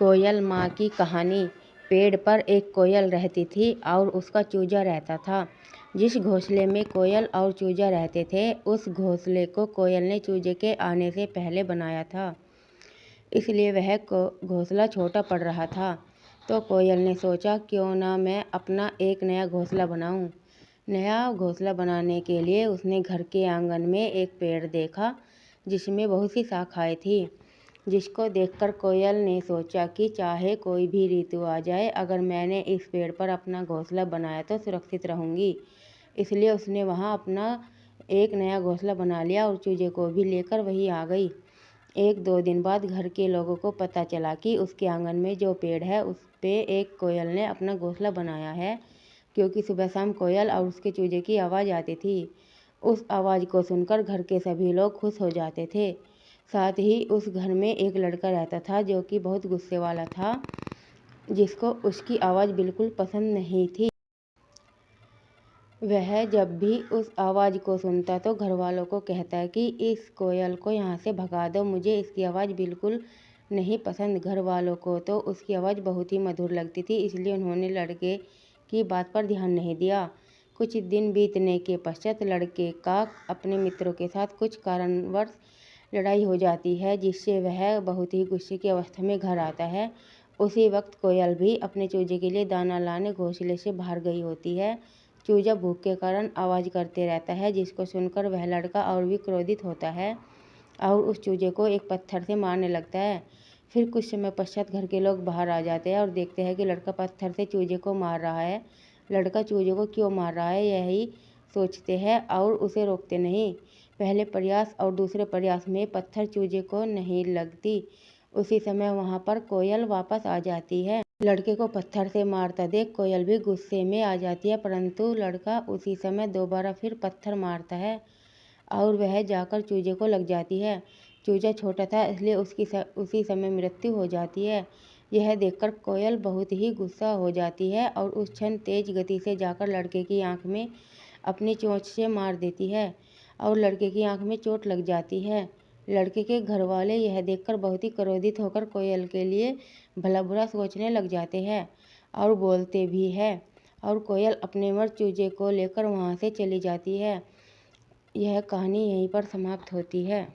कोयल माँ की कहानी। पेड़ पर एक कोयल रहती थी और उसका चूजा रहता था। जिस घोंसले में कोयल और चूजा रहते थे, उस घोंसले को कोयल ने चूजे के आने से पहले बनाया था, इसलिए वह घोंसला छोटा पड़ रहा था। तो कोयल ने सोचा, क्यों ना मैं अपना एक नया घोंसला बनाऊं। नया घोंसला बनाने के लिए उसने घर के आंगन में एक पेड़ देखा जिसमें बहुत सी शाखाएं थीं, जिसको देखकर कोयल ने सोचा कि चाहे कोई भी ऋतु आ जाए, अगर मैंने इस पेड़ पर अपना घोंसला बनाया तो सुरक्षित रहूंगी। इसलिए उसने वहां अपना एक नया घोंसला बना लिया और चूजे को भी लेकर वहीं आ गई। 1-2 दिन बाद घर के लोगों को पता चला कि उसके आंगन में जो पेड़ है उस पे एक कोयल ने अपना घोंसला बनाया है, क्योंकि सुबह शाम कोयल और उसके चूजे की आवाज़ आती थी। उस आवाज़ को सुनकर घर के सभी लोग खुश हो जाते थे। साथ ही उस घर में एक लड़का रहता था जो कि बहुत गुस्से वाला था, जिसको उसकी आवाज़ बिल्कुल पसंद नहीं थी। वह जब भी उस आवाज़ को सुनता तो घर वालों को कहता कि इस कोयल को यहाँ से भगा दो, मुझे इसकी आवाज़ बिल्कुल नहीं पसंद। घर वालों को तो उसकी आवाज़ बहुत ही मधुर लगती थी, इसलिए उन्होंने लड़के की बात पर ध्यान नहीं दिया। कुछ दिन बीतने के पश्चात लड़के का अपने मित्रों के साथ कुछ कारणवश लड़ाई हो जाती है, जिससे वह बहुत ही गुस्से की अवस्था में घर आता है। उसी वक्त कोयल भी अपने चूजे के लिए दाना लाने घोंसले से बाहर गई होती है। चूजा भूख के कारण आवाज़ करते रहता है, जिसको सुनकर वह लड़का और भी क्रोधित होता है और उस चूजे को एक पत्थर से मारने लगता है। फिर कुछ समय पश्चात घर के लोग बाहर आ जाते हैं और देखते हैं कि लड़का पत्थर से चूजे को मार रहा है। लड़का चूजे को क्यों मार रहा है, यही सोचते हैं और उसे रोकते नहीं। पहले प्रयास और दूसरे प्रयास में पत्थर चूजे को नहीं लगती। उसी समय वहां पर कोयल वापस आ जाती है। लड़के को पत्थर से मारता देख कोयल भी गुस्से में आ जाती है, परंतु लड़का उसी समय दोबारा फिर पत्थर मारता है और वह जाकर चूजे को लग जाती है। चूजा छोटा था, इसलिए उसकी उसी समय मृत्यु हो जाती है। यह देखकर कोयल बहुत ही गुस्सा हो जाती है और उस क्षण तेज गति से जाकर लड़के की आंख में अपनी चोंच से मार देती है और लड़के की आंख में चोट लग जाती है। लड़के के घर वाले यह देखकर बहुत ही क्रोधित होकर कोयल के लिए भला बुरा सोचने लग जाते हैं और बोलते भी है, और कोयल अपने मर चूजे को लेकर वहां से चली जाती है। यह कहानी यहीं पर समाप्त होती है।